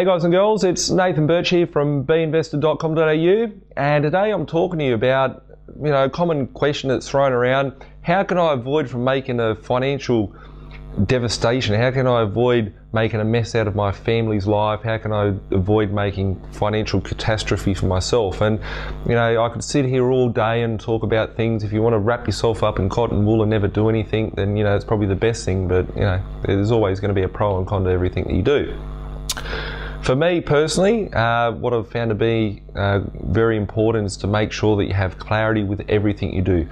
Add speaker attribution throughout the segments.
Speaker 1: Hey guys and girls, it's Nathan Birch here from B.Invested.com.au, and today I'm talking to you about a common question that's thrown around. How can I avoid from making a financial devastation? How can I avoid making a mess out of my family's life? How can I avoid making financial catastrophe for myself? And I could sit here all day and talk about things. If you want to wrap yourself up in cotton wool and never do anything, then it's probably the best thing, but there's always going to be a pro and con to everything that you do. For me personally, what I've found to be very important is to make sure that you have clarity with everything you do.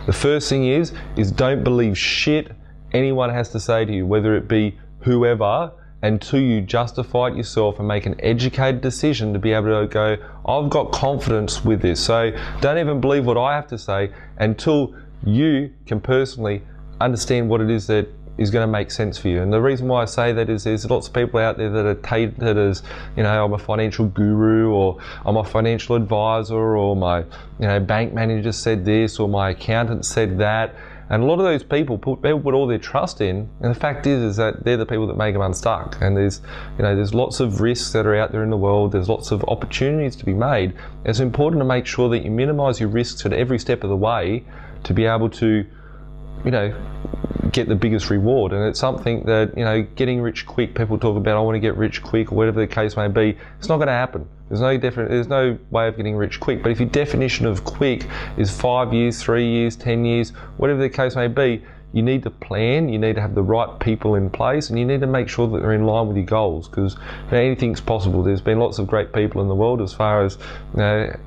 Speaker 1: The first thing is don't believe shit anyone has to say to you, whether it be whoever, until you justify it yourself and make an educated decision to be able to go, I've got confidence with this. So don't even believe what I have to say until you can personally understand what it is that is going to make sense for you. And the reason why I say that is there's lots of people out there that are tainted as, I'm a financial guru, or I'm a financial advisor, or my bank manager said this, or my accountant said that. And a lot of those people put all their trust in, and the fact is that they're the people that make them unstuck. And there's lots of risks that are out there in the world. There's lots of opportunities to be made. It's important to make sure that you minimize your risks at every step of the way to be able to get the biggest reward. And it's something that getting rich quick, people talk about, I want to get rich quick, or whatever the case may be. It's not going to happen. There's no way of getting rich quick. But if your definition of quick is 5 years, 3 years, 10 years, whatever the case may be, you need to plan, you need to have the right people in place, and you need to make sure that they're in line with your goals, because anything's possible. There's been lots of great people in the world, as far as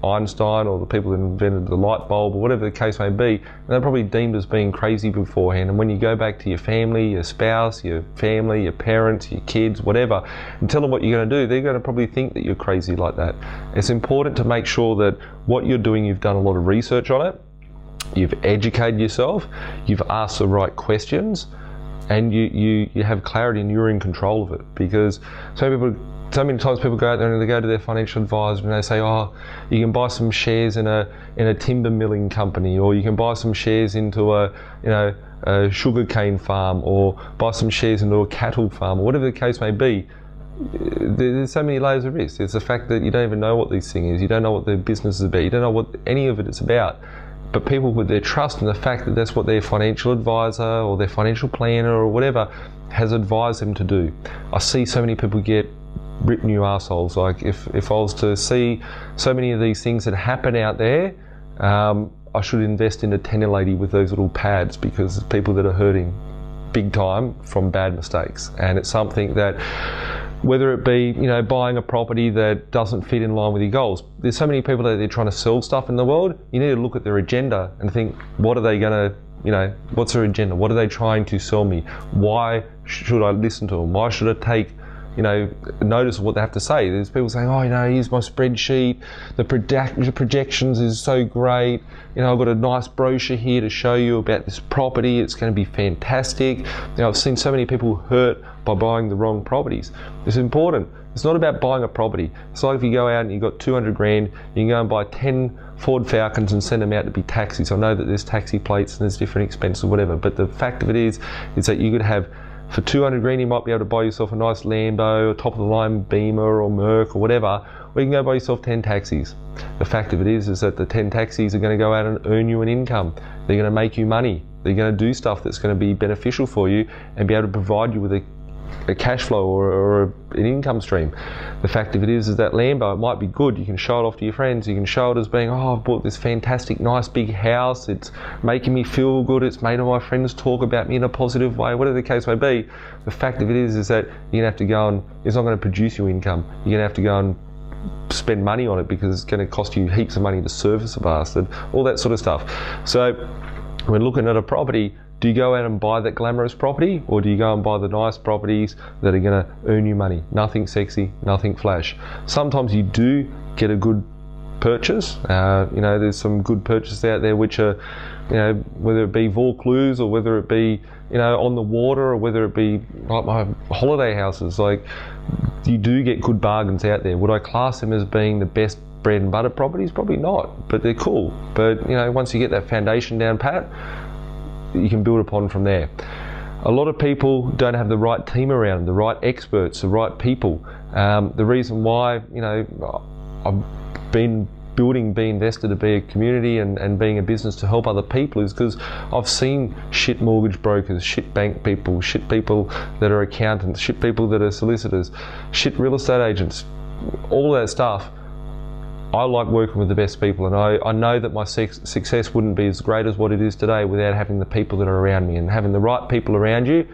Speaker 1: Einstein, or the people that invented the light bulb, or whatever the case may be, and they're probably deemed as being crazy beforehand. And when you go back to your family, your spouse, your family, your parents, your kids, whatever, and tell them what you're going to do, they're going to probably think that you're crazy like that. It's important to make sure that what you're doing, you've done a lot of research on it, you've educated yourself, you've asked the right questions, and you have clarity and you're in control of it. Because so many times people go out there and they go to their financial advisor and they say, oh, you can buy some shares in a timber milling company, or you can buy some shares into a sugarcane farm, or buy some shares into a cattle farm, or whatever the case may be. There's so many layers of risk. It's the fact that you don't even know what this thing is, you don't know what their business is about, you don't know what any of it is about. But people put their trust in the fact that that's what their financial advisor or their financial planner or whatever has advised them to do. I see so many people get ripped new assholes. Like if I was to see so many of these things that happen out there, I should invest in a tenner lady with those little pads, because there's people that are hurting big time from bad mistakes. And it's something that, whether it be buying a property that doesn't fit in line with your goals. There's so many people that they're trying to sell stuff in the world. You need to look at their agenda and think, what are they going to, what's their agenda? What are they trying to sell me? Why should I listen to them? Why should I take notice of what they have to say? There's people saying, oh, here's my spreadsheet, the projections is so great, I've got a nice brochure here to show you about this property, it's going to be fantastic. I've seen so many people hurt by buying the wrong properties. It's important. It's not about buying a property. It's like if you go out and you've got 200 grand, you can go and buy 10 Ford Falcons and send them out to be taxis. I know that there's taxi plates and there's different expenses or whatever, but the fact of it is that you could have, for 200 grand, you might be able to buy yourself a nice Lambo, a top of the line Beamer or Merc or whatever, or you can go buy yourself 10 taxis. The fact of it is that the 10 taxis are going to go out and earn you an income. They're going to make you money. They're going to do stuff that's going to be beneficial for you and be able to provide you with a cash flow or an income stream. The fact of it is that Lambo, it might be good, you can show it off to your friends, you can show it as being, oh, I've bought this fantastic nice big house, it's making me feel good, it's made all my friends talk about me in a positive way, whatever the case may be. The fact of it is that you're going to have to go and, it's not going to produce you income, you're going to have to go and spend money on it, because it's going to cost you heaps of money to service a bastard, all that sort of stuff. So when looking at a property, do you go out and buy that glamorous property, or do you go and buy the nice properties that are going to earn you money? Nothing sexy, nothing flash. Sometimes you do get a good purchase. There's some good purchases out there which are, whether it be Vaucluse, or whether it be, on the water, or whether it be like my holiday houses. Like, you do get good bargains out there. Would I class them as being the best bread and butter properties? Probably not, but they're cool. But once you get that foundation down pat, you can build upon from there. A lot of people don't have the right team around them, the right experts, the right people. The reason why, you know, I've been building B.Invested to be a community and being a business to help other people is because I've seen shit mortgage brokers, shit bank people, shit people that are accountants, shit people that are solicitors, shit real estate agents, all that stuff. I like working with the best people, and I know that my success wouldn't be as great as what it is today without having the people that are around me, and having the right people around you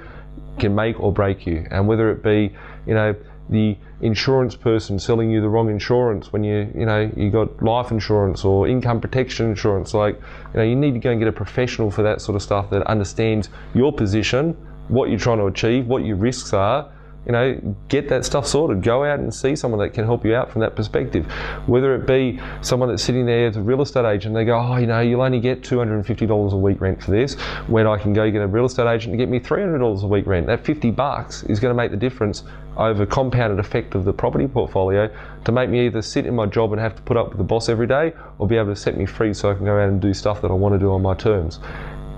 Speaker 1: can make or break you. And whether it be, you know, the insurance person selling you the wrong insurance when you got life insurance or income protection insurance, like, you know, you need to go and get a professional for that sort of stuff that understands your position, what you're trying to achieve, what your risks are. You know, get that stuff sorted. Go out and see someone that can help you out from that perspective. Whether it be someone that's sitting there as a real estate agent, they go, oh, you know, you'll only get $250 a week rent for this, when I can go get a real estate agent to get me $300 a week rent. That $50 is going to make the difference over compounded effect of the property portfolio to make me either sit in my job and have to put up with the boss every day, or be able to set me free so I can go out and do stuff that I want to do on my terms.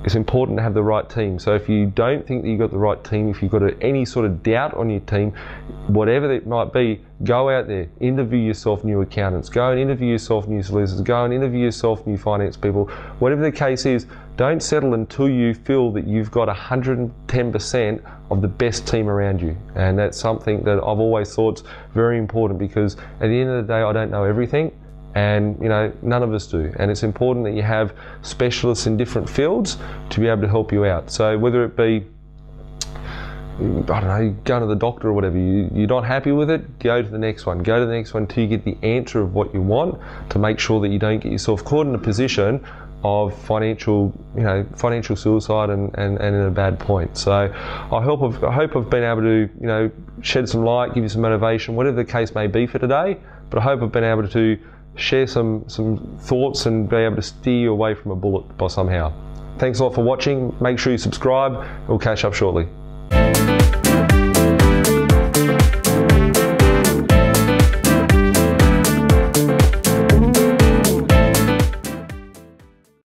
Speaker 1: It's important to have the right team. So if you don't think that you've got the right team, if you've got any sort of doubt on your team, whatever it might be, go out there, interview yourself new accountants, go and interview yourself new solicitors, go and interview yourself new finance people. Whatever the case is, don't settle until you feel that you've got 110% of the best team around you. And that's something that I've always thought's very important, because at the end of the day, I don't know everything. And, you know, none of us do. And it's important that you have specialists in different fields to be able to help you out. So whether it be, I don't know, going to the doctor or whatever, you're not happy with it, go to the next one. Go to the next one till you get the answer of what you want, to make sure that you don't get yourself caught in a position of financial suicide and in a bad point. So I hope I've been able to, you know, shed some light, give you some motivation, whatever the case may be for today. But I hope I've been able to share some thoughts and be able to steer you away from a bullet by somehow. Thanks a lot for watching. Make sure you subscribe. We'll catch up shortly.